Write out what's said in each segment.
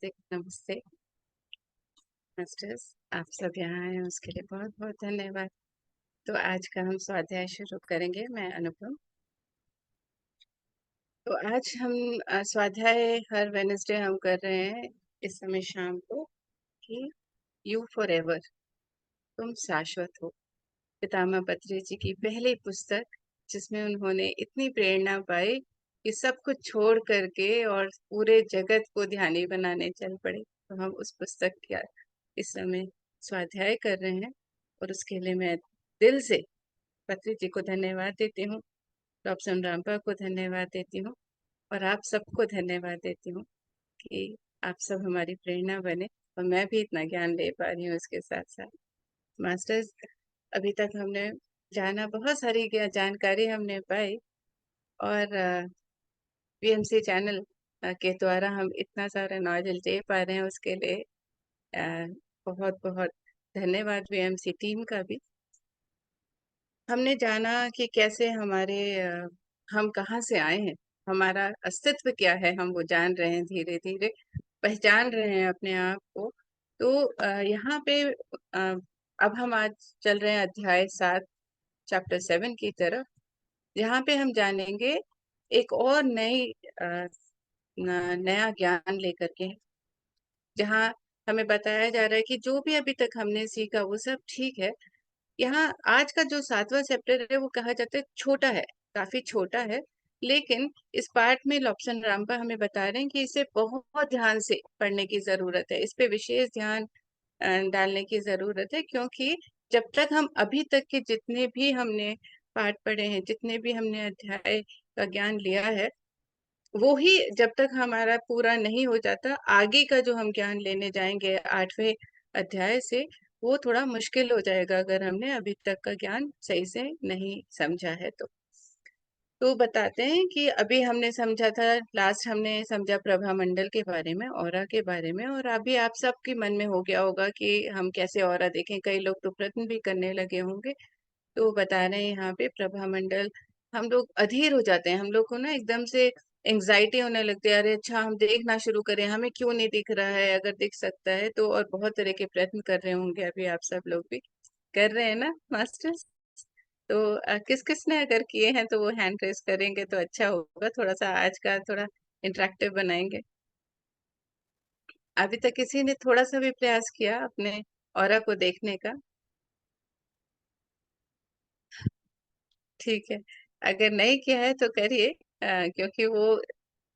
नमस्ते नमस्ते मास्टर्स। आप सब यहाँ आए हैं उसके लिए बहुत बहुत धन्यवाद। तो आज का हम स्वाध्याय शुरू करेंगे। मैं अनुपम। तो आज हम स्वाध्याय हर वेनसडे हम कर रहे हैं इस समय शाम को कि यू फॉर एवर, तुम शाश्वत हो। पितामह पत्री जी की पहली पुस्तक जिसमें उन्होंने इतनी प्रेरणा पाई कि सब कुछ छोड़ करके और पूरे जगत को ध्यानी बनाने चल पड़े। तो हम उस पुस्तक का इस समय स्वाध्याय कर रहे हैं और उसके लिए मैं दिल से पत्री जी को धन्यवाद देती हूँ, रॉबसन रामपा को धन्यवाद देती हूँ और आप सबको धन्यवाद देती हूँ कि आप सब हमारी प्रेरणा बने और मैं भी इतना ज्ञान ले पा रही हूँ। इसके साथ साथ मास्टर्स, अभी तक हमने जाना, बहुत सारी जानकारी हमने पाई और बीएमसी चैनल के द्वारा हम इतना सारा नॉलेज दे पा रहे हैं, उसके लिए बहुत बहुत धन्यवाद बीएमसी टीम का भी। हमने जाना कि कैसे हम कहाँ से आए हैं, हमारा अस्तित्व क्या है, हम वो जान रहे हैं, धीरे धीरे पहचान रहे हैं अपने आप को। तो यहाँ पे अब हम आज चल रहे हैं अध्याय 7 चैप्टर 7 की तरफ, जहाँ पे हम जानेंगे एक और नया ज्ञान लेकर के, जहाँ हमें बताया जा रहा है कि जो भी अभी तक हमने सीखा वो सब ठीक है। यहाँ आज का जो 7वां चैप्टर है वो कहा जाता है छोटा है, काफी छोटा है, लेकिन इस पार्ट में लॉब्सन रामपा हमें बता रहे हैं कि इसे बहुत ध्यान से पढ़ने की जरूरत है, इस पे विशेष ध्यान डालने की जरूरत है, क्योंकि जब तक हम अभी तक के जितने भी हमने पाठ पढ़े हैं, जितने भी हमने अध्याय का ज्ञान लिया है, वो ही जब तक हमारा पूरा नहीं हो जाता, आगे का जो हम ज्ञान लेने जाएंगे 8वें अध्याय से, वो थोड़ा मुश्किल हो जाएगा अगर हमने अभी तक का ज्ञान सही से नहीं समझा है। तो बताते हैं कि अभी हमने समझा था, लास्ट हमने समझा प्रभा मंडल के बारे में, ऑरा के बारे में, और अभी आप सबके मन में हो गया होगा कि हम कैसे ऑरा देखें। कई लोग तो प्रश्न भी करने लगे होंगे। तो बता रहे हैं यहाँ पे प्रभा मंडल, हम लोग अधीर हो जाते हैं, हम लोग को ना एकदम से एंग्जाइटी होने लगती है, अरे अच्छा हम देखना शुरू करें, हमें क्यों नहीं दिख रहा है, अगर दिख सकता है तो। और बहुत तरह के प्रयत्न कर रहे होंगे, अभी आप सब लोग भी कर रहे हैं ना मास्टर्स। तो किस किस ने अगर किए हैं तो वो हैंड रेस करेंगे तो अच्छा होगा, थोड़ा सा आज का थोड़ा इंटरेक्टिव बनाएंगे। अभी तक किसी ने थोड़ा सा भी प्रयास किया अपने ऑरा को देखने का? ठीक है, अगर नहीं किया है तो करिए, क्योंकि वो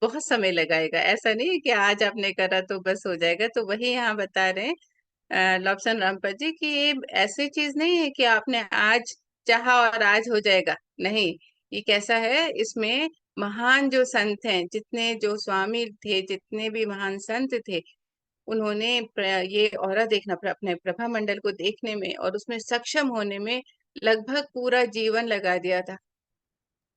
बहुत समय लगाएगा। ऐसा नहीं है कि आज आपने करा तो बस हो जाएगा। तो वही यहाँ बता रहे हैं लॉब्सन रामपा जी कि ये ऐसी चीज नहीं है कि आपने आज चाहा और आज हो जाएगा, नहीं। ये कैसा है, इसमें महान जो संत हैं, जितने जो स्वामी थे, जितने भी महान संत थे, उन्होंने ये ऑरा देखना, अपने प्रभा मंडल को देखने में और उसमें सक्षम होने में लगभग पूरा जीवन लगा दिया था।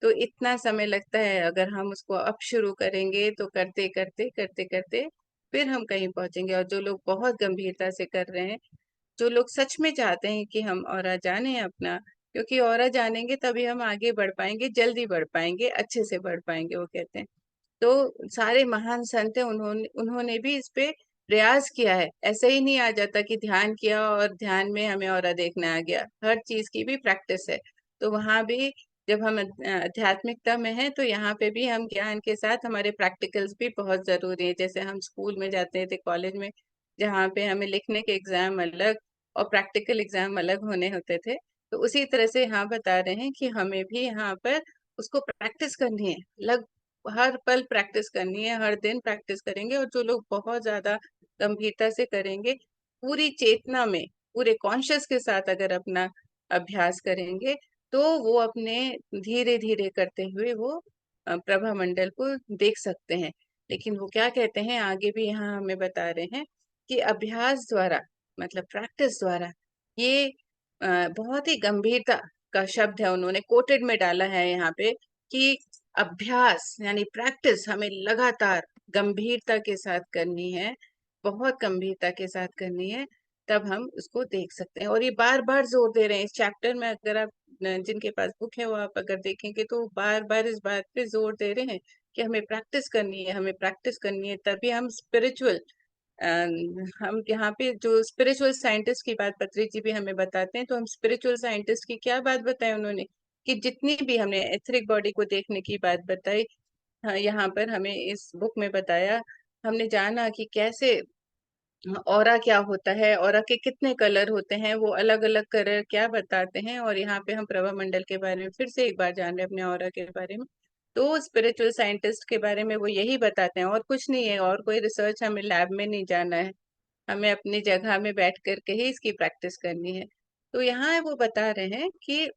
तो इतना समय लगता है, अगर हम उसको अब शुरू करेंगे तो करते करते करते करते फिर हम कहीं पहुंचेंगे। और जो लोग बहुत गंभीरता से कर रहे हैं, जो लोग सच में चाहते हैं कि हम ऑरा जाने अपना, क्योंकि ऑरा जानेंगे तभी हम आगे बढ़ पाएंगे, जल्दी बढ़ पाएंगे, अच्छे से बढ़ पाएंगे, वो कहते हैं। तो सारे महान संत हैं, उन्होंने उन्होंने भी इस पे प्रयास किया है। ऐसे ही नहीं आ जाता कि ध्यान किया और ध्यान में हमें ऑरा देखना आ गया, हर चीज की भी प्रैक्टिस है। तो वहां भी जब हम आध्यात्मिकता में हैं, तो यहाँ पे भी हम ज्ञान के साथ हमारे प्रैक्टिकल्स भी बहुत जरूरी है। जैसे हम स्कूल में जाते थे, कॉलेज में, जहाँ पे हमें लिखने के एग्जाम अलग और प्रैक्टिकल एग्जाम अलग होने होते थे, तो उसी तरह से यहाँ बता रहे हैं कि हमें भी यहाँ पर उसको प्रैक्टिस करनी है, हर पल प्रैक्टिस करनी है, हर दिन प्रैक्टिस करेंगे। और जो लोग बहुत ज्यादा गंभीरता से करेंगे, पूरी चेतना में, पूरे कॉन्शियस के साथ अगर अपना अभ्यास करेंगे, तो वो अपने धीरे धीरे करते हुए वो प्रभा मंडल को देख सकते हैं। लेकिन वो क्या कहते हैं आगे भी यहाँ हमें बता रहे हैं कि अभ्यास द्वारा, मतलब प्रैक्टिस द्वारा, ये बहुत ही गंभीरता का शब्द है, उन्होंने कोटेड में डाला है यहाँ पे कि अभ्यास यानी प्रैक्टिस हमें लगातार गंभीरता के साथ करनी है, बहुत गंभीरता के साथ करनी है, तब हम उसको देख सकते हैं। और ये बार बार जोर दे रहे हैं इस चैप्टर में, अगर आप जिनके पास बुक है वो आप अगर देखेंगे तो बार बार इस बात पे जोर दे रहे हैं कि हमें प्रैक्टिस करनी है, हमें प्रैक्टिस करनी है, तभी हम स्पिरिचुअल हम यहाँ पे जो स्पिरिचुअल साइंटिस्ट की बात पत्री जी भी हमें बताते हैं, तो हम स्पिरिचुअल साइंटिस्ट की क्या बात बताएं उन्होंने, कि जितनी भी हमने एथरिक बॉडी को देखने की बात बताई, हाँ, यहाँ पर हमें इस बुक में बताया, हमने जाना कि कैसे ऑरा क्या होता है, ऑरा के कितने कलर होते हैं, वो अलग अलग कलर क्या बताते हैं। और यहाँ पे हम प्रभा मंडल के बारे में फिर से एक बार जान रहे हैं, अपने ऑरा के बारे में। तो स्पिरिचुअल साइंटिस्ट के बारे में वो यही बताते हैं, और कुछ नहीं है, और कोई रिसर्च हमें लैब में नहीं जाना है, हमें अपनी जगह में बैठ करके ही इसकी प्रैक्टिस करनी है। तो यहाँ वो बता रहे हैं कि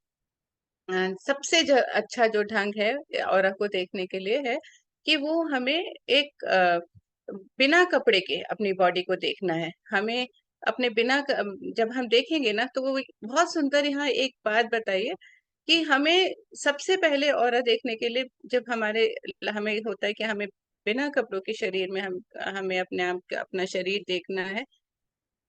सबसे अच्छा जो ढंग है औरत को देखने के लिए है कि वो हमें एक बिना कपड़े के अपनी बॉडी को देखना है। हमें अपने जब हम देखेंगे ना, तो वो बहुत सुंदर यहाँ एक बात बताइए कि हमें सबसे पहले औरत देखने के लिए, जब हमें होता है कि हमें बिना कपड़ों के शरीर में हमें अपने आप अपना शरीर देखना है,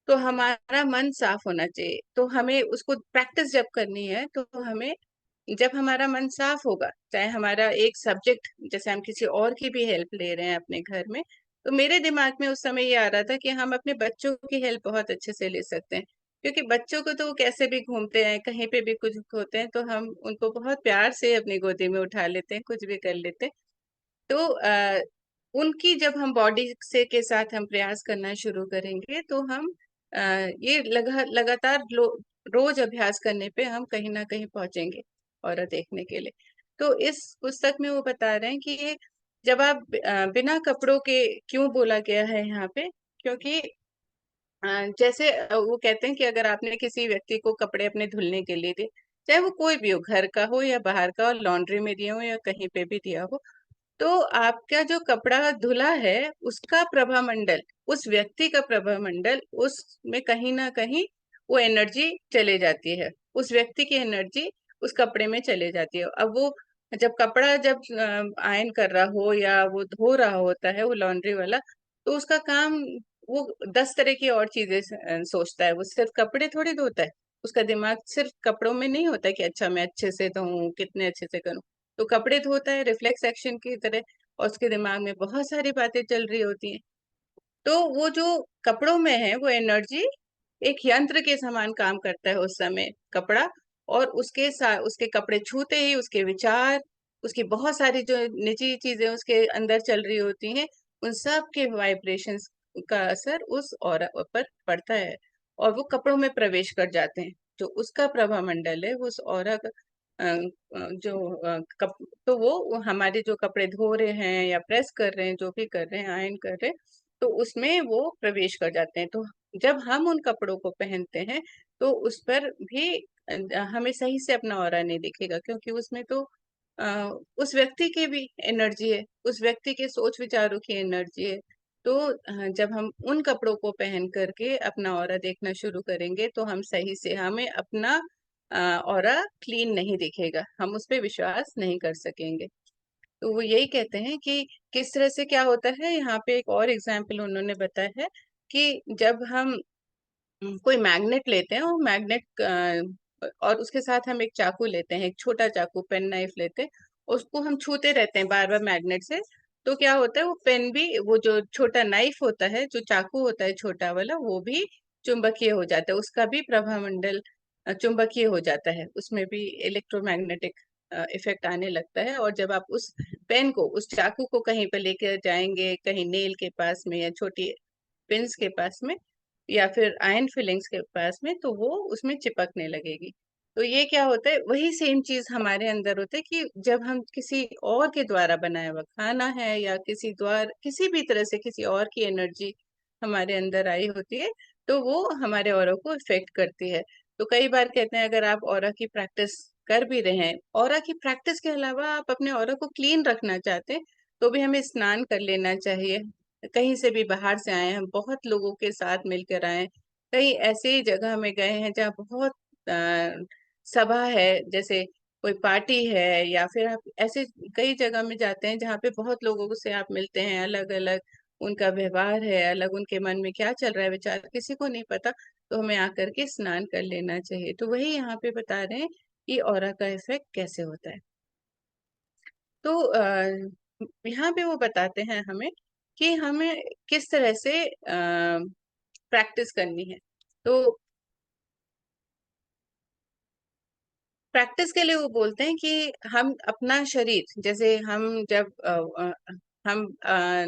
तो हमारा मन साफ होना चाहिए। तो हमें उसको प्रैक्टिस जब करनी है, तो हमें, जब हमारा मन साफ होगा, चाहे हमारा एक सब्जेक्ट, जैसे हम किसी और की भी हेल्प ले रहे हैं अपने घर में, तो मेरे दिमाग में उस समय ये आ रहा था कि हम अपने बच्चों की हेल्प बहुत अच्छे से ले सकते हैं। क्योंकि बच्चों को तो वो कैसे भी घूमते हैं, कहीं पे भी कुछ होते हैं, तो हम उनको बहुत प्यार से अपनी गोदी में उठा लेते हैं, कुछ भी कर लेते हैं। तो उनकी जब हम बॉडी से के साथ हम प्रयास करना शुरू करेंगे, तो हम ये लगातार रोज अभ्यास करने पे हम कहीं ना कहीं पहुंचेंगे और देखने के लिए। तो इस पुस्तक में वो बता रहे हैं कि ये, जब आप बिना कपड़ों के, क्यों बोला गया है यहाँ पे, क्योंकि जैसे वो कहते हैं कि अगर आपने किसी व्यक्ति को कपड़े अपने धुलने के लिए दिए, चाहे वो कोई भी हो, घर का हो या बाहर का, और लॉन्ड्री में दिया हो या कहीं पे भी दिया हो, तो आपका जो कपड़ा धुला है, उसका प्रभामंडल, उस व्यक्ति का प्रभामंडल, उसमें कहीं ना कहीं वो एनर्जी चले जाती है, उस व्यक्ति की एनर्जी उस कपड़े में चले जाती है। अब वो जब कपड़ा जब आयन कर रहा हो या वो धो रहा होता है, वो लॉन्ड्री वाला, तो उसका काम, वो 10 तरह की और चीजें सोचता है, वो सिर्फ कपड़े थोड़ी धोता है। उसका दिमाग सिर्फ कपड़ों में नहीं होता कि अच्छा मैं अच्छे से धोऊं, कितने अच्छे से करूं। तो कपड़े धोता है रिफ्लेक्स एक्शन की तरह, और उसके दिमाग में बहुत सारी बातें चल रही होती हैं। तो वो जो कपड़ों में है, वो एनर्जी एक यंत्र के समान काम करता है उस समय कपड़ा, और उसके साथ उसके कपड़े छूते ही उसके विचार, उसकी बहुत सारी जो निजी चीजें उसके अंदर चल रही होती हैं, उन सब के वाइब्रेशंस का असर उस ऑरा पर पड़ता है, और वो कपड़ों में प्रवेश कर जाते हैं। जो उसका प्रभा मंडल है, वो उस ऑरा का जो तो वो हमारे जो कपड़े धो रहे हैं या प्रेस कर रहे हैं, जो भी कर रहे हैं, आयन कर रहे हैं, तो उसमें वो प्रवेश कर जाते हैं। तो जब हम उन कपड़ों को पहनते हैं, तो उस पर भी हमें सही से अपना ऑरा नहीं दिखेगा, क्योंकि उसमें तो उस व्यक्ति की भी एनर्जी है, उस व्यक्ति के सोच विचारों की एनर्जी है। तो जब हम उन कपड़ों को पहन करके अपना ऑरा देखना शुरू करेंगे, तो हम सही से, हमें अपना ऑरा क्लीन नहीं दिखेगा, हम उस पे विश्वास नहीं कर सकेंगे। तो वो यही कहते हैं कि किस तरह से क्या होता है। यहाँ पे एक और एग्जाम्पल उन्होंने बताया है कि जब हम कोई मैग्नेट लेते हैं, और मैग्नेट और उसके साथ हम एक चाकू लेते हैं, एक छोटा चाकू, पेन नाइफ लेते हैं, उसको हम छूते रहते हैं बार बार मैग्नेट से, तो क्या होता है, वो पेन भी, वो जो छोटा नाइफ होता है, जो चाकू होता है छोटा वाला, वो भी चुंबकीय हो जाता है, उसका भी प्रभामंडल चुंबकीय हो जाता है, उसमें भी इलेक्ट्रोमैग्नेटिक इफेक्ट आने लगता है। और जब आप उस पेन को, उस चाकू को कहीं पे लेकर जाएंगे, कहीं नेल के पास में या छोटी पिंस के पास में या फिर आयन फिलिंग्स के पास में, तो वो उसमें चिपकने लगेगी। तो ये क्या होता है, वही सेम चीज हमारे अंदर होता है कि जब हम किसी और के द्वारा बनाया हुआ खाना है, या किसी भी तरह से किसी और की एनर्जी हमारे अंदर आई होती है, तो वो हमारे ऑरा को इफेक्ट करती है। तो कई बार कहते हैं, अगर आप ऑरा की प्रैक्टिस कर भी रहे हैं, ऑरा की प्रैक्टिस के अलावा आप अपने ऑरा को क्लीन रखना चाहते हैं, तो भी हमें स्नान कर लेना चाहिए। कहीं से भी बाहर से आए, हम बहुत लोगों के साथ मिलकर आए, कहीं ऐसी जगह में गए हैं जहाँ बहुत सभा है, जैसे कोई पार्टी है, या फिर आप ऐसे कई जगह में जाते हैं जहाँ पे बहुत लोगों से आप मिलते हैं, अलग अलग उनका व्यवहार है, अलग उनके मन में क्या चल रहा है, विचार किसी को नहीं पता, तो हमें आकर के स्नान कर लेना चाहिए। तो वही यहाँ पे बता रहे हैं कि ऑरा का इफेक्ट कैसे होता है। तो यहाँ पे वो बताते हैं हमें कि हमें किस तरह से प्रैक्टिस करनी है। तो प्रैक्टिस के लिए वो बोलते हैं कि हम अपना शरीर, जैसे हम जब हम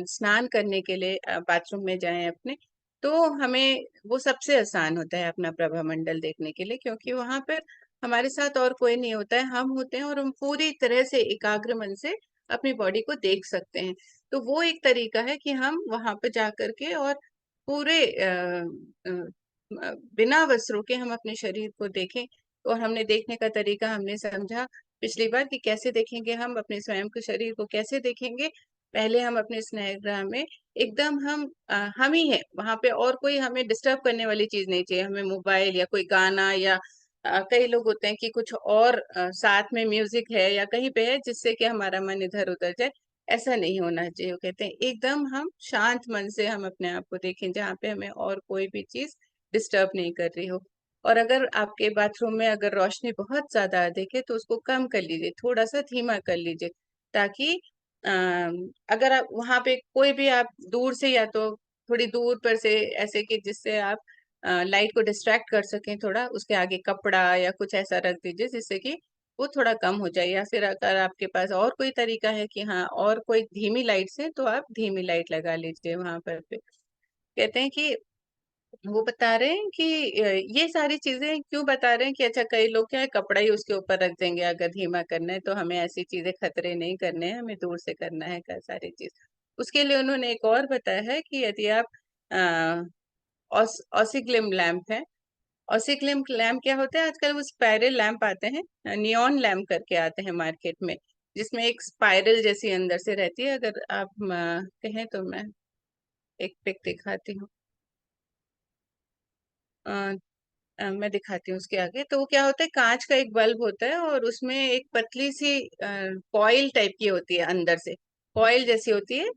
स्नान करने के लिए बाथरूम में जाएं अपने, तो हमें वो सबसे आसान होता है अपना प्रभामंडल देखने के लिए, क्योंकि वहां पर हमारे साथ और कोई नहीं होता है, हम होते हैं और हम पूरी तरह से एकाग्र मन से अपनी बॉडी को देख सकते हैं। तो वो एक तरीका है कि हम वहां पर जा करके और पूरे बिना वस्त्रों के हम अपने शरीर को देखें। और हमने देखने का तरीका हमने समझा पिछली बार कि कैसे देखेंगे, हम अपने स्वयं के शरीर को कैसे देखेंगे। पहले हम अपने स्नेह ग्रह में एकदम हम ही है वहां पे, और कोई हमें डिस्टर्ब करने वाली चीज नहीं चाहिए, हमें मोबाइल या कोई गाना या कई लोग होते हैं कि कुछ और साथ में म्यूजिक है या कहीं पे है जिससे कि हमारा मन इधर उधर जाए। ऐसा नहीं होना चाहिए। वो कहते हैं एकदम हम शांत मन से हम अपने आप को देखें, जहाँ पे हमें और कोई भी चीज डिस्टर्ब नहीं कर रही हो। और अगर आपके बाथरूम में अगर रोशनी बहुत ज्यादा अधिक है तो उसको कम कर लीजिए, थोड़ा सा धीमा कर लीजिए, ताकि अगर आप वहां पे कोई भी आप दूर से या तो थोड़ी दूर पर से ऐसे कि जिससे आप लाइट को डिस्ट्रैक्ट कर सकें, थोड़ा उसके आगे कपड़ा या कुछ ऐसा रख दीजिए जिससे कि वो थोड़ा कम हो जाए। या फिर अगर आपके पास और कोई तरीका है कि हाँ और कोई धीमी लाइट से, तो आप धीमी लाइट लगा लीजिए वहां पर। कहते हैं कि वो बता रहे हैं कि ये सारी चीजें क्यों बता रहे हैं कि अच्छा कई लोग क्या है कपड़ा ही उसके ऊपर रख देंगे अगर धीमा करना है, तो हमें ऐसी चीजें खतरे नहीं करने हैं, हमें दूर से करना है का सारी चीज। उसके लिए उन्होंने एक और बताया है कि यदि आप ऑसिग्लिम लैंप है। ऑसिग्लिम लैंप क्या होता है, आजकल वो स्पाइरल लैंप आते हैं, नियॉन लैंप करके आते हैं मार्केट में, जिसमें एक स्पाइरल जैसी अंदर से रहती है। अगर आप कहें तो मैं एक पिक दिखाती हूँ। मैं दिखाती हूँ उसके आगे। तो वो क्या होता है, कांच का एक बल्ब होता है और उसमें एक पतली सी कॉइल टाइप की होती है, अंदर से कॉइल जैसी होती है।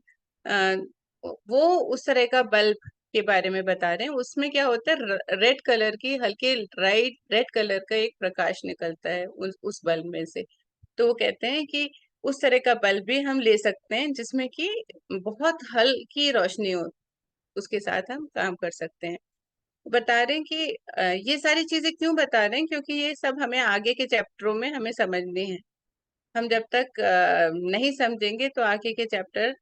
अ, वो उस तरह का बल्ब के बारे में बता रहे हैं। उसमें क्या होता है, रेड कलर की हल्के राइट रेड कलर का एक प्रकाश निकलता है उस बल्ब में से। तो वो कहते हैं कि उस तरह का बल्ब भी हम ले सकते हैं जिसमें कि बहुत हल्की रोशनी हो, उसके साथ हम काम कर सकते हैं। बता रहे हैं कि ये सारी चीजें क्यों बता रहे हैं, क्योंकि ये सब हमें आगे के चैप्टरों में हमें समझनी है। हम जब तक नहीं समझेंगे तो आगे के चैप्टर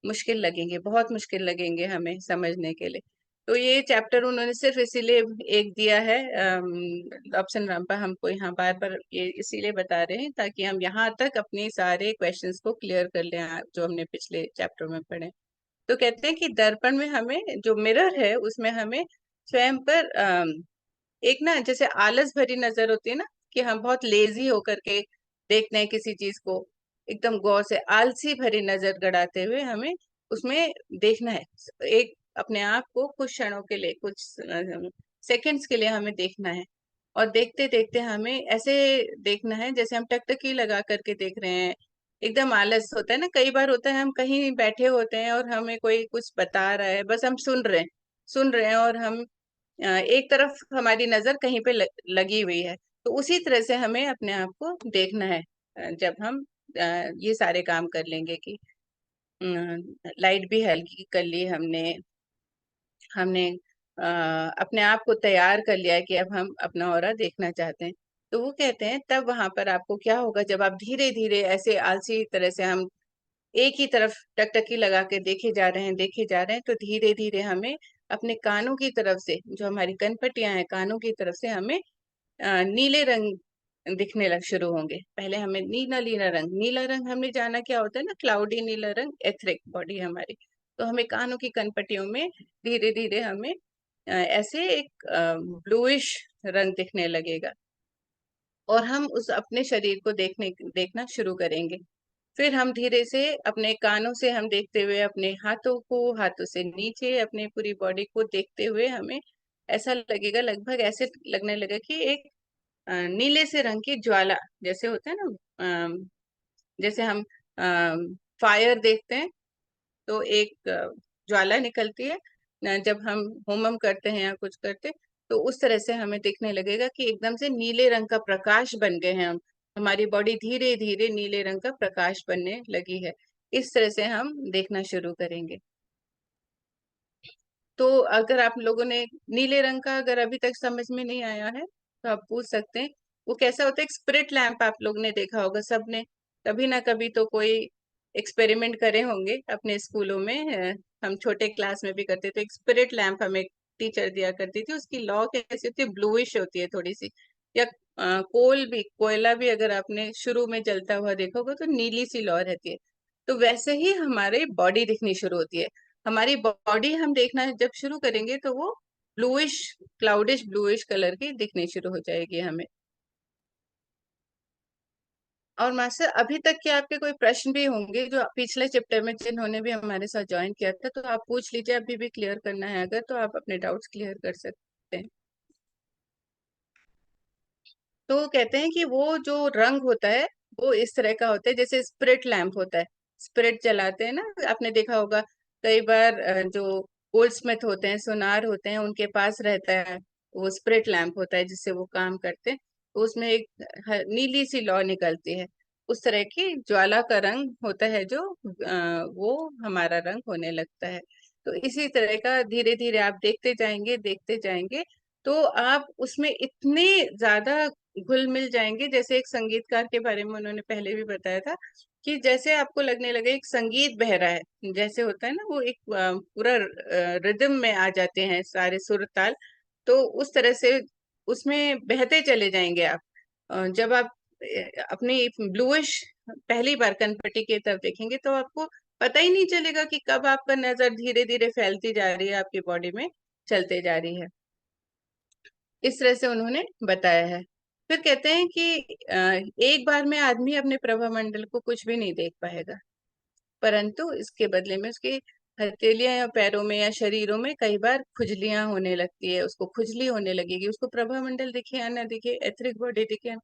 मुश्किल लगेंगे, बहुत मुश्किल लगेंगे हमें समझने के लिए। तो ये चैप्टर उन्होंने सिर्फ इसीलिए एक दिया है ऑप्शन रामपा हमको यहाँ बार बार ये इसीलिए बता रहे हैं ताकि हम यहाँ तक अपने सारे क्वेश्चंस को क्लियर कर लें, जो हमने पिछले चैप्टर में पढ़े। तो कहते हैं कि दर्पण में हमें जो मिरर है उसमें हमें स्वयं पर एक ना जैसे आलस भरी नजर होती है ना, कि हम बहुत लेजी होकर के देखते हैं किसी चीज को, एकदम गौर से आलसी भरी नजर गड़ाते हुए हमें उसमें देखना है। एक अपने आप को कुछ क्षणों के लिए, कुछ सेकंड्स के लिए हमें देखना है। और देखते देखते हमें ऐसे देखना है जैसे हम टकटकी लगा करके देख रहे हैं। एकदम आलस होता है ना, कई बार होता है हम कहीं बैठे होते हैं और हमें कोई कुछ बता रहा है, बस हम सुन रहे हैं और हम एक तरफ हमारी नजर कहीं पे लगी हुई है। तो उसी तरह से हमें अपने आप को देखना है। जब हम ये सारे काम कर लेंगे कि लाइट भी हल्की कर ली हमने हमने अपने आप को तैयार कर लिया है कि अब हम अपना ऑरा देखना चाहते हैं। तो वो कहते हैं तब वहां पर आपको क्या होगा, जब आप धीरे धीरे ऐसे आलसी तरह से हम एक ही तरफ टकटकी लगा के देखे जा रहे हैं, तो धीरे धीरे हमें अपने कानों की तरफ से, जो हमारी कनपट्टियां हैं कानों की तरफ से, हमें नीले रंग दिखने लग शुरू होंगे। पहले हमें नीला रंग हमने जाना क्या होता है ना, क्लाउडी नीला रंग एथरिक बॉडी है हमारी। तो हमें कानों की कनपट्टियों में धीरे धीरे हमें ऐसे एक ब्लूइश रंग दिखने लगेगा। और हम उस अपने शरीर को देखना शुरू करेंगे। फिर हम धीरे से अपने कानों से हम देखते हुए अपने हाथों को, हाथों से नीचे अपने पूरी बॉडी को देखते हुए हमें ऐसा लगेगा, लगभग ऐसे लगने लगा कि एक नीले से रंग की ज्वाला, जैसे होता है ना, जैसे हम फायर देखते हैं तो एक ज्वाला निकलती है जब हम होमम करते हैं या कुछ करते, तो उस तरह से हमें दिखने लगेगा कि एकदम से नीले रंग का प्रकाश बन गए हैं हम। हमारी बॉडी धीरे धीरे नीले रंग का प्रकाश बनने लगी है। इस तरह से हम देखना शुरू करेंगे। तो अगर आप लोगों ने नीले रंग का अगर अभी तक समझ में नहीं आया है तो आप पूछ सकते हैं। वो कैसा होता है, एक स्प्रिट लैंप आप लोग ने देखा होगा, सबने कभी ना कभी तो कोई एक्सपेरिमेंट करे होंगे अपने स्कूलों में। हम छोटे क्लास में भी करते थे। एक स्पिरिट लैंप हमें टीचर दिया करती थी, उसकी लौ कैसी होती है, ब्लूइश होती है थोड़ी सी। या कोयला भी अगर आपने शुरू में जलता हुआ देखा होगा तो नीली सी लौ रहती है। तो वैसे ही हमारी बॉडी दिखनी शुरू होती है। हमारी बॉडी हम देखना जब शुरू करेंगे तो वो ब्लूइश, क्लाउडिश ब्लूइश कलर की दिखनी शुरू हो जाएगी हमें। और मास्टर, अभी तक के आपके कोई प्रश्न भी होंगे जो पिछले चैप्टर में जिन्होंने भी हमारे साथ ज्वाइन किया था, तो आप पूछ लीजिए। अभी भी क्लियर करना है अगर, तो आप अपने डाउट्स क्लियर कर सकते हैं। तो वो कहते हैं कि वो जो रंग होता है वो इस तरह का होता है जैसे स्पिरिट लैंप होता है। स्पिरिट जलाते हैं ना, आपने देखा होगा कई बार। जो गोल्ड स्मिथ होते हैं, सुनार होते हैं, उनके पास रहता है वो स्पिरिट लैंप होता है जिससे वो काम करते हैं। तो उसमें एक नीली सी लौ निकलती है। उस तरह की ज्वाला का रंग होता है जो वो हमारा रंग होने लगता है। तो इसी तरह का धीरे धीरे आप देखते जाएंगे, देखते जाएंगे, तो आप उसमें इतने ज्यादा घुल मिल जाएंगे। जैसे एक संगीतकार के बारे में उन्होंने पहले भी बताया था कि जैसे आपको लगने लगे एक संगीत बह रहा है, जैसे होता है ना, वो एक पूरा रिदम में आ जाते हैं सारे सुर ताल। तो उस तरह से उसमें बहते चले जाएंगे आप। जब आप अपनी ब्लूइश पहली बार कनपटी की तरफ देखेंगे तो आपको पता ही नहीं चलेगा कि कब आपका नजर धीरे धीरे फैलती जा रही है, आपकी बॉडी में चलते जा रही है। इस तरह से उन्होंने बताया है। फिर कहते हैं कि एक बार में आदमी अपने प्रभामंडल को कुछ भी नहीं देख पाएगा, परंतु इसके बदले में उसकी हथेलियां या पैरों में या शरीरों में कई बार खुजलियां होने लगती है। उसको खुजली होने लगेगी, उसको प्रभामंडल दिखे या ना दिखे, एथरिक बॉडी दिखे या ना।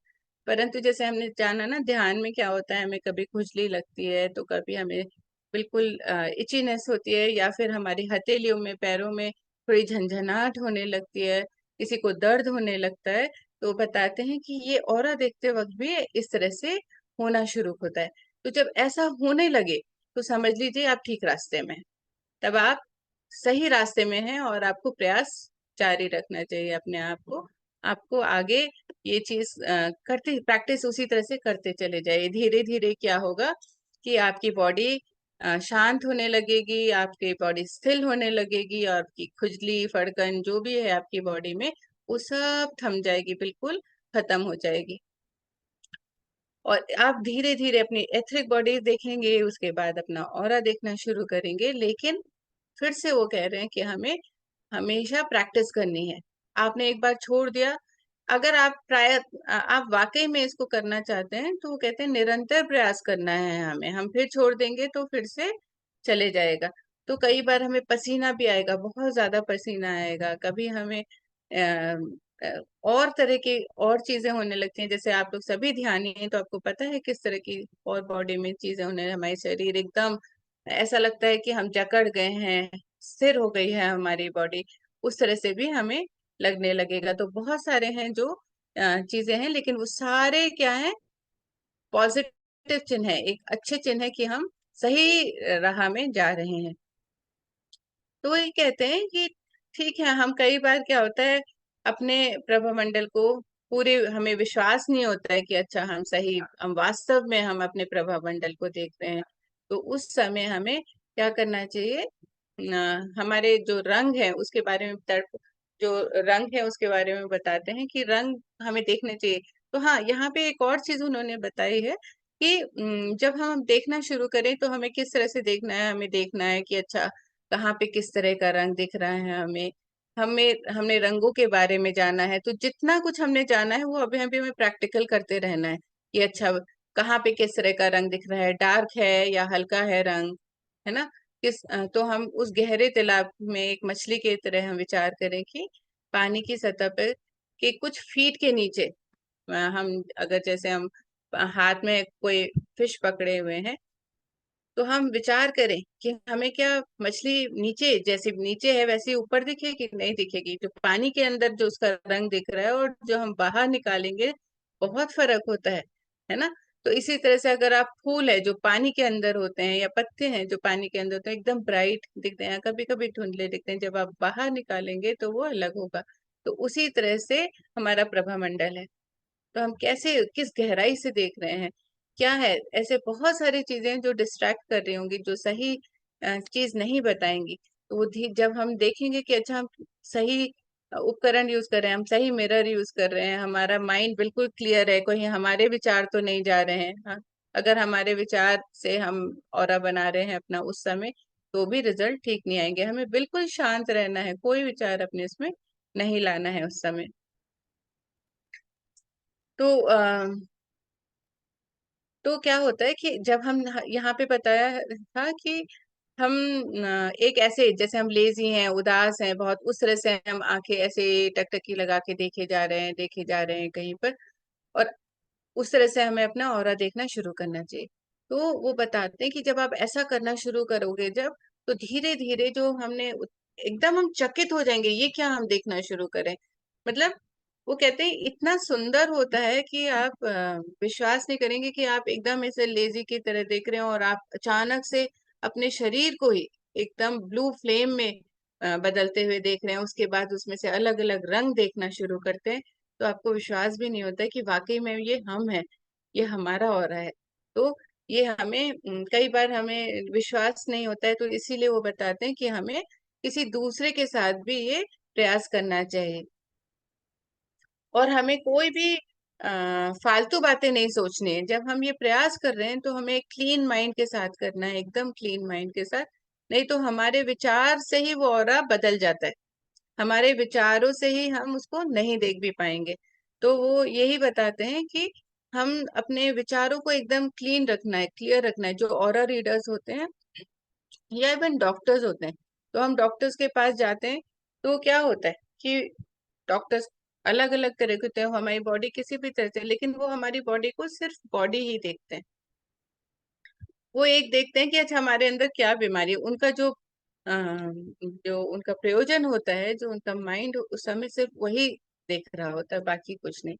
परंतु जैसे हमने जाना ना, ध्यान में क्या होता है, हमें कभी खुजली लगती है तो कभी हमें बिल्कुल इचीनेस होती है, या फिर हमारी हथेलियों में, पैरों में थोड़ी झंझनाहट होने लगती है, किसी को दर्द होने लगता है। तो बताते हैं कि ये ऑरा देखते वक्त भी इस तरह से होना शुरू होता है। तो जब ऐसा होने लगे तो समझ लीजिए आप ठीक रास्ते में हैं। तब आप सही रास्ते में हैं और आपको प्रयास जारी रखना चाहिए अपने आप को। आपको आगे ये चीज करते, प्रैक्टिस उसी तरह से करते चले जाइए। धीरे धीरे क्या होगा कि आपकी बॉडी शांत होने लगेगी, आपकी बॉडी स्थिर होने लगेगी, और आपकी खुजली फड़कन जो भी है आपकी बॉडी में वो सब थम जाएगी, बिल्कुल खत्म हो जाएगी। और आप धीरे धीरे अपनी एथरिक बॉडी देखेंगे, उसके बाद अपना ऑरा देखना शुरू करेंगे। लेकिन फिर से वो कह रहे हैं कि हमें हमेशा प्रैक्टिस करनी है। आपने एक बार छोड़ दिया, अगर आप आप वाकई में इसको करना चाहते हैं तो वो कहते हैं निरंतर प्रयास करना है हमें। हम फिर छोड़ देंगे तो फिर से चले जाएगा। तो कई बार हमें पसीना भी आएगा, बहुत ज्यादा पसीना आएगा। कभी हमें और तरह की और चीजें होने लगती हैं। जैसे आप लोग सभी ध्यानी हैं तो आपको पता है किस तरह की और बॉडी में चीजें होने, हमारे शरीर एकदम ऐसा लगता है कि हम जकड़ गए हैं, स्थिर हो गई है हमारी बॉडी। उस तरह से भी हमें लगने लगेगा। तो बहुत सारे हैं जो चीजें हैं, लेकिन वो सारे क्या है, पॉजिटिव चिन्ह है, एक अच्छे चिन्ह है कि हम सही राह में जा रहे हैं। तो ये कहते हैं कि ठीक है, हम कई बार क्या होता है, अपने प्रभामंडल को पूरे हमें विश्वास नहीं होता है कि अच्छा हम सही, हम वास्तव में हम अपने प्रभामंडल को देख रहे हैं। तो उस समय हमें क्या करना चाहिए, हमारे जो रंग है उसके बारे में जो रंग है उसके बारे में बताते हैं कि रंग हमें देखने चाहिए। तो हाँ, यहाँ पे एक और चीज उन्होंने बताई है कि जब हम देखना शुरू करें तो हमें किस तरह से देखना है। हमें देखना है कि अच्छा कहाँ पे किस तरह का रंग दिख रहा है हमें। हमें हमने रंगों के बारे में जाना है, तो जितना कुछ हमने जाना है वो अभी अभी हमें प्रैक्टिकल करते रहना है कि अच्छा कहाँ पे किस तरह का रंग दिख रहा है, डार्क है या हल्का है रंग, है ना। तो हम उस गहरे तालाब में एक मछली की तरह हम विचार करें कि पानी की सतह पर के कुछ फीट के नीचे हम, अगर जैसे हम हाथ में कोई फिश पकड़े हुए हैं, तो हम विचार करें कि हमें क्या मछली नीचे, जैसे नीचे है वैसे ऊपर दिखेगी, नहीं दिखेगी। जो पानी के अंदर जो उसका रंग दिख रहा है और जो हम बाहर निकालेंगे, बहुत फर्क होता है ना। तो इसी तरह से अगर आप फूल है जो पानी के अंदर होते हैं या पत्ते हैं जो पानी के अंदर होते हैं एकदम ब्राइट दिखते हैं, कभी कभी धुंधले दिखते हैं, जब आप बाहर निकालेंगे तो वो अलग होगा। तो उसी तरह से हमारा प्रभामंडल है। तो हम कैसे किस गहराई से देख रहे हैं, क्या है, ऐसे बहुत सारी चीजें जो डिस्ट्रैक्ट कर रही होंगी, जो सही चीज नहीं बताएंगी। तो वो जब हम देखेंगे कि अच्छा हम सही उपकरण यूज कर रहे हैं, हम सही मिरर यूज कर रहे हैं, हमारा माइंड बिल्कुल क्लियर है, कोई हमारे विचार तो नहीं जा रहे हैं। हाँ, अगर हमारे विचार से हम ऑरा बना रहे हैं अपना उस समय, तो भी रिजल्ट ठीक नहीं आएंगे। हमें बिल्कुल शांत रहना है, कोई विचार अपने इसमें नहीं लाना है उस समय। तो क्या होता है कि जब हम यहाँ पे बताया था कि हम एक ऐसे, जैसे हम लेजी हैं, उदास हैं बहुत, उस तरह से हम आंखें ऐसे टकटकी लगा के देखे जा रहे हैं कहीं पर, और उस तरह से हमें अपना ऑरा देखना शुरू करना चाहिए। तो वो बताते हैं कि जब आप ऐसा करना शुरू करोगे जब, तो धीरे धीरे जो हमने एकदम हम चकित हो जाएंगे, ये क्या हम देखना शुरू करें। मतलब वो कहते हैं इतना सुंदर होता है कि आप विश्वास नहीं करेंगे कि आप एकदम ऐसे लेजी की तरह देख रहे हो, और आप अचानक से अपने शरीर को ही एकदम ब्लू फ्लेम में बदलते हुए देख रहे हैं। उसके बाद उसमें से अलग अलग रंग देखना शुरू करते हैं। तो आपको विश्वास भी नहीं होता है कि वाकई में ये हम हैं, ये हमारा हो रहा है। तो ये हमें कई बार हमें विश्वास नहीं होता है, तो इसीलिए वो बताते हैं कि हमें किसी दूसरे के साथ भी ये प्रयास करना चाहिए, और हमें कोई भी फालतू बातें नहीं सोचनी है। जब हम ये प्रयास कर रहे हैं तो हमें क्लीन माइंड के साथ करना है, एकदम क्लीन माइंड के साथ। नहीं तो हमारे विचार से ही वो ऑरा बदल जाता है, हमारे विचारों से ही हम उसको नहीं देख भी पाएंगे। तो वो यही बताते हैं कि हम अपने विचारों को एकदम क्लीन रखना है, क्लियर रखना है। जो ऑरा रीडर्स होते हैं या इवन डॉक्टर्स होते हैं, तो हम डॉक्टर्स के पास जाते हैं, तो क्या होता है कि डॉक्टर्स अलग अलग तरह के होते हैं, हमारी बॉडी किसी भी तरह से, लेकिन वो हमारी बॉडी को सिर्फ बॉडी ही देखते हैं। वो एक देखते हैं कि अच्छा हमारे अंदर क्या बीमारी है। उनका जो उनका प्रयोजन होता है, जो उनका माइंड उस समय सिर्फ वही देख रहा होता है, बाकी कुछ नहीं।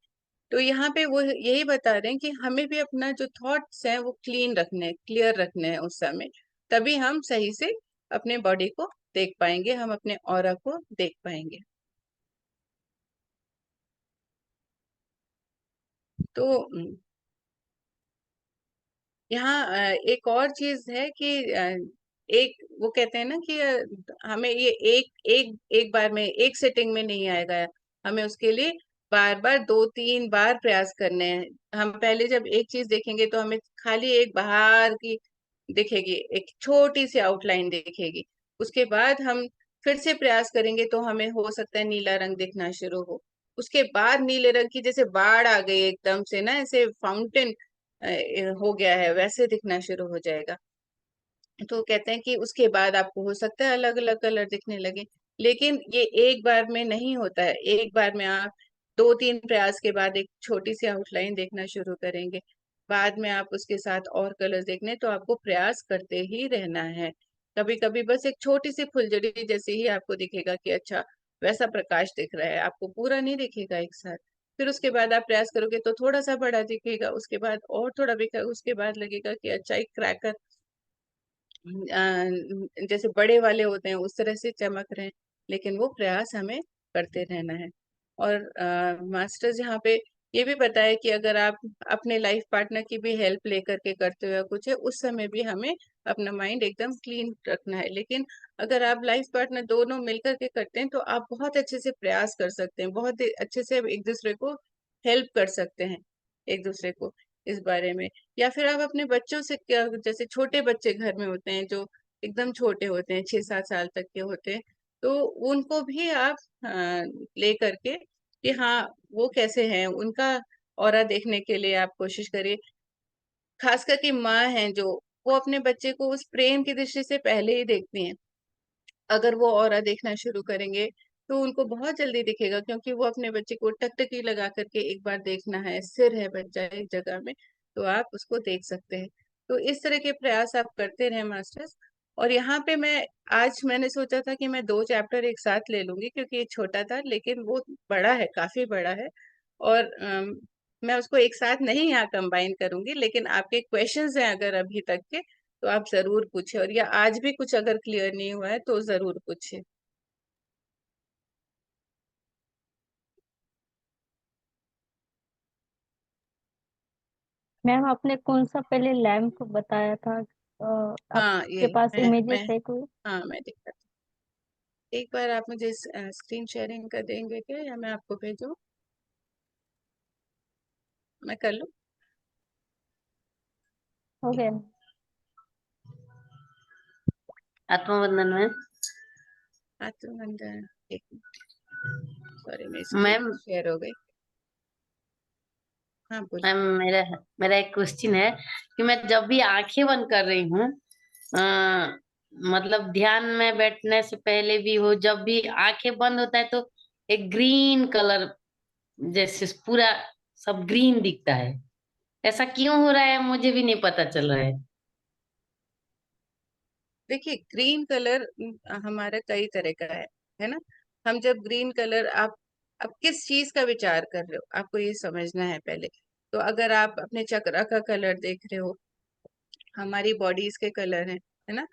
तो यहाँ पे वो यही बता रहे हैं कि हमें भी अपना जो थॉट्स हैं वो क्लीन रखने हैं, क्लियर रखने हैं उस समय, तभी हम सही से अपने बॉडी को देख पाएंगे, हम अपने ऑरा को देख पाएंगे। तो यहाँ एक और चीज है कि एक वो कहते हैं ना कि हमें ये एक एक बार में, एक सेटिंग में नहीं आएगा। हमें उसके लिए बार बार 2-3 बार प्रयास करने हैं। हम पहले जब एक चीज देखेंगे तो हमें खाली एक बाहर की दिखेगी, एक छोटी सी आउटलाइन दिखेगी। उसके बाद हम फिर से प्रयास करेंगे तो हमें हो सकता है नीला रंग दिखना शुरू हो। उसके बाद नीले रंग की जैसे बाढ़ आ गई एकदम से ना, ऐसे फाउंटेन हो गया है, वैसे दिखना शुरू हो जाएगा। तो कहते हैं कि उसके बाद आपको हो सकता है अलग अलग कलर दिखने लगे। लेकिन ये एक बार में नहीं होता है। एक बार में आप 2-3 प्रयास के बाद एक छोटी सी आउटलाइन देखना शुरू करेंगे, बाद में आप उसके साथ और कलर देखने, तो आपको प्रयास करते ही रहना है। कभी कभी बस एक छोटी सी फुलझड़ी जैसे ही आपको दिखेगा कि अच्छा वैसा प्रकाश दिख रहा है, आपको पूरा नहीं दिखेगा एक साथ। फिर उसके बाद आप प्रयास करोगे तो थोड़ा सा बड़ा दिखेगा, उसके बाद और थोड़ा दिखेगा, उसके बाद लगेगा कि अच्छा एक क्रैकर जैसे बड़े वाले होते हैं उस तरह से चमक रहे हैं। लेकिन वो प्रयास हमें करते रहना है। और मास्टर्स यहाँ पे ये भी बताया कि अगर आप अपने लाइफ पार्टनर की भी हेल्प लेकर के करते हो या कुछ है, उस समय भी हमें अपना माइंड एकदम क्लीन रखना है। लेकिन अगर आप लाइफ पार्टनर दोनों मिलकर के करते हैं तो आप बहुत अच्छे से प्रयास कर सकते हैं, बहुत ही अच्छे से एक दूसरे को हेल्प कर सकते हैं, एक दूसरे को इस बारे में। या फिर आप अपने बच्चों से क्या, जैसे छोटे बच्चे घर में होते हैं जो एकदम छोटे होते हैं, 6-7 साल तक के होते हैं, तो उनको भी आप ले करके कि हाँ वो कैसे हैं, उनका ऑरा देखने के लिए आप कोशिश करिए। खास करके माँ है जो, वो अपने बच्चे को उस प्रेम की दृष्टि से पहले ही देखती हैं। अगर वो ऑरा देखना शुरू करेंगे तो उनको बहुत जल्दी दिखेगा, क्योंकि वो अपने बच्चे को टकटकी लगा करके एक बार देखना है, स्थिर है बच्चा एक जगह में, तो आप उसको देख सकते हैं। तो इस तरह के प्रयास आप करते रहे मास्टर्स। और यहाँ पे आज मैंने सोचा था कि मैं 2 चैप्टर एक साथ ले लूंगी, क्योंकि ये छोटा था, लेकिन वो बड़ा है, काफी बड़ा है। और मैं उसको एक साथ नहीं यहाँ कंबाइन करूंगी, लेकिन आपके क्वेश्चंस हैं अगर अभी तक के, तो आप जरूर पूछे, और या आज भी कुछ अगर क्लियर नहीं हुआ है तो जरूर पूछे। मैम आपने कौन सा पहले लैंप बताया था? हाँ, आपके ये पास मैं इमेजेस है कोई? हाँ, मैं दिखा, एक बार आप मुझे स्क्रीन शेयरिंग कर देंगे क्या, या मैं आपको भेजूं? मैं कर लूं? हो गया। आत्मबंधन में हाँ, तो एक मिनट, सॉरी, मेरी स्क्रीन मैम शेयर हो गई। हाँ, बोलिए। मैम मेरा मेरा एक क्वेश्चन है कि मैं जब भी आंखें बंद कर रही हूँ, मतलब ध्यान में बैठने से पहले भी हो, जब भी आंखें बंद होता है तो एक ग्रीन कलर, जैसे पूरा सब ग्रीन दिखता है। ऐसा क्यों हो रहा है मुझे भी नहीं पता चल रहा है। देखिए, ग्रीन कलर हमारा कई तरह का है ना। हम जब ग्रीन कलर, आप किस चीज का विचार कर रहे हो, आपको ये समझना है पहले। तो अगर आप अपने चक्र का कलर देख रहे हो, हमारी बॉडीज के कलर है ना,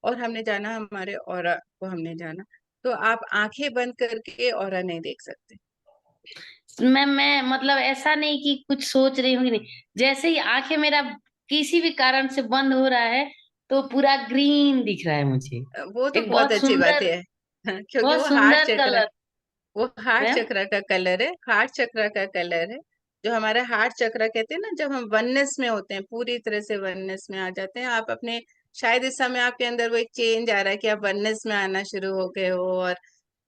और हमने जाना हमारे ऑरा को हमने जाना, तो आप आंखें बंद करके ऑरा नहीं देख सकते। मैं मतलब ऐसा नहीं कि कुछ सोच रही हूँ कि नहीं, जैसे ही आंखें मेरा किसी भी कारण से बंद हो रहा है तो पूरा ग्रीन दिख रहा है मुझे। वो तो एक बहुत अच्छी बात है। क्योंकि बहुत वो हार्ट सुंदर चक्र, कलर। वो हार्ट मैम चक्र का कलर है, हार्ट चक्र का कलर है। जो हमारा हार्ट चक्र कहते हैं ना, जब हम वननेस में होते हैं, पूरी तरह से वननेस में आ जाते हैं, आप अपने, शायद इस समय आपके अंदर वो एक चेंज आ रहा है कि आप वननेस में आना शुरू हो गए हो, और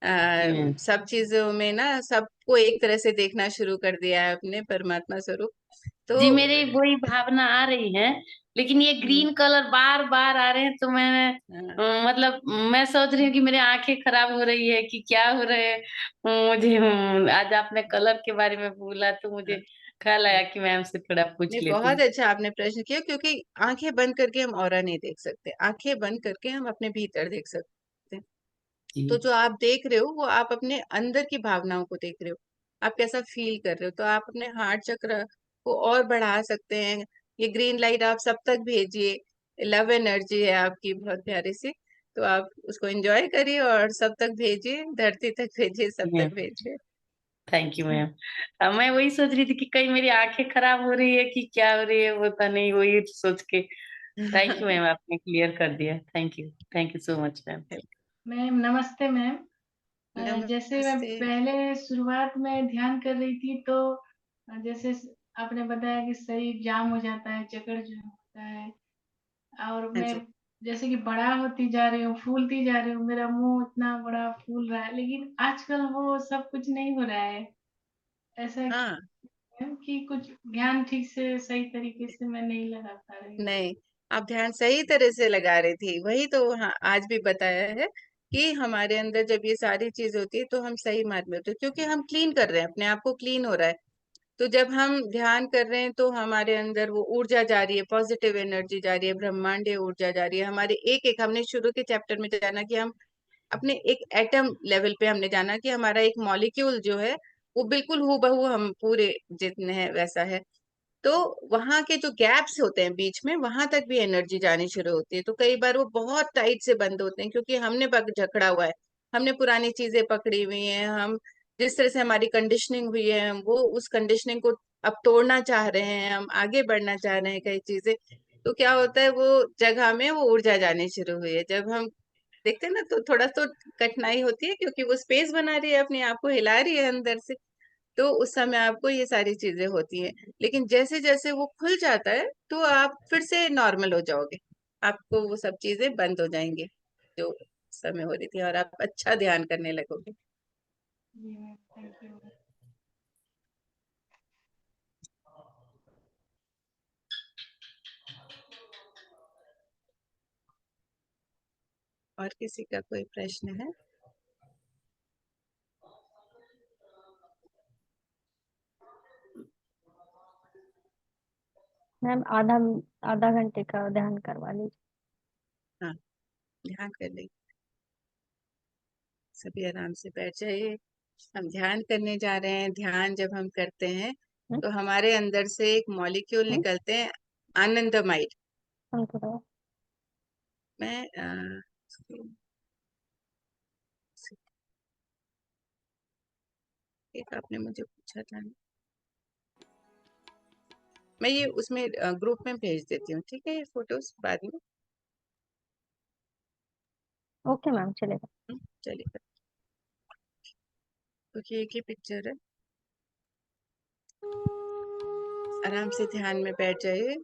जी मैम। सब चीजों में ना सबको एक तरह से देखना शुरू कर दिया है अपने परमात्मा स्वरूप। तो जी मेरी वही भावना आ रही है, लेकिन ये हम्म, ग्रीन कलर बार बार आ रहे हैं तो मैं हाँ, मतलब मैं सोच रही हूँ कि मेरी आंखें खराब हो रही है कि क्या हो रहे हैं। मुझे आज आपने कलर के बारे में बोला तो मुझे हाँ। ख्याल आया कि मैम से थोड़ा पूछ नहीं, लेती बहुत हूँ। अच्छा आपने प्रश्न किया, क्योंकि आंखें बंद करके हम ऑरा नहीं देख सकते, आंखें बंद करके हम अपने भीतर देख सकते हैं। तो जी जो आप देख रहे हो वो आप अपने अंदर की भावनाओं को देख रहे हो, आप कैसा फील कर रहे हो। तो आप अपने हार्ट चक्र को और बढ़ा सकते हैं। ये ग्रीन लाइट आप सब तक भेजिए, लव एनर्जी है आपकी बहुत प्यारी सी, तो आप उसको एंजॉय करिए और सब तक भेजिए, धरती तक भेजिए, सब मैम, तक भेजिए। Thank you ma'am. मैं वही सोच रही थी कि कहीं मेरी आंखें खराब हो रही है कि क्या हो रही है, वो पता नहीं, वही सोच के। थैंक यू मैम, आपने क्लियर कर दिया। Thank you so much ma'am. Ma'am नमस्ते मैम। जैसे मैं नमस्ते। पहले शुरुआत में ध्यान कर रही थी तो जैसे आपने बताया कि शरीर जाम हो जाता है, जकड़ जो होता है, और हाँ मैं जी। जैसे कि बड़ा होती जा रही हूँ, फूलती जा रही हूँ, मेरा मुंह इतना बड़ा फूल रहा है, लेकिन आजकल वो सब कुछ नहीं हो रहा है। ऐसा हाँ, है कि कुछ ध्यान ठीक से सही तरीके से मैं नहीं लगा पा रही हूँ। नहीं, आप ध्यान सही तरह से लगा रही थी, वही तो हाँ आज भी बताया है कि हमारे अंदर जब ये सारी चीज होती है तो हम सही मार्ग में होते हैं, क्योंकि हम क्लीन कर रहे हैं, अपने आप को क्लीन हो रहा है। तो जब हम ध्यान कर रहे हैं तो हमारे अंदर वो ऊर्जा जा रही है, पॉजिटिव एनर्जी जा रही है, ब्रह्मांडीय ऊर्जा जा रही है। हमारे एक एक, हमने शुरू के चैप्टर में जाना कि हम अपने एक एटम लेवल पे हमने जाना कि हमारा एक मॉलिक्यूल जो है वो बिल्कुल हूबहू हम पूरे जितने हैं वैसा है। तो वहां के जो गैप्स होते हैं बीच में, वहां तक भी एनर्जी जानी शुरू होती है। तो कई बार वो बहुत टाइट से बंद होते हैं, क्योंकि हमने जकड़ा हुआ है, हमने पुरानी चीजें पकड़ी हुई हैं, हम जिस तरह से हमारी कंडीशनिंग हुई है, हम वो उस कंडीशनिंग को अब तोड़ना चाह रहे हैं, हम आगे बढ़ना चाह रहे हैं कई चीजें। तो क्या होता है, वो जगह में वो ऊर्जा जानी शुरू हुई है, जब हम देखते हैं ना तो थोड़ा तो कठिनाई होती है, क्योंकि वो स्पेस बना रही है, अपने आप को हिला रही है अंदर से। तो उस समय आपको ये सारी चीजें होती हैं, लेकिन जैसे जैसे वो खुल जाता है तो आप फिर से नॉर्मल हो जाओगे, आपको वो सब चीजें बंद हो जाएंगी जो उस समय हो रही थी, और आप अच्छा ध्यान करने लगोगे। जी मैम, थैंक यू। और किसी का कोई प्रश्न है? मैम आधा घंटे का ध्यान करवा लीजिए। हाँ, ध्यान कर लीजिए, सभी आराम से बैठ जाइए। हम ध्यान करने जा रहे हैं। ध्यान जब हम करते हैं तो हमारे अंदर से एक मॉलिक्यूल निकलते हैं आनंदमाइड। अंकुर मैं एक आपने मुझे पूछा था ना, मैं ये उसमें ग्रुप में भेज देती हूँ, ठीक है, ये फोटोज बाद में। ओके मैम चलेगा। चलिए, क्योंकि एक ही पिक्चर है। आराम से ध्यान में बैठ जाइए।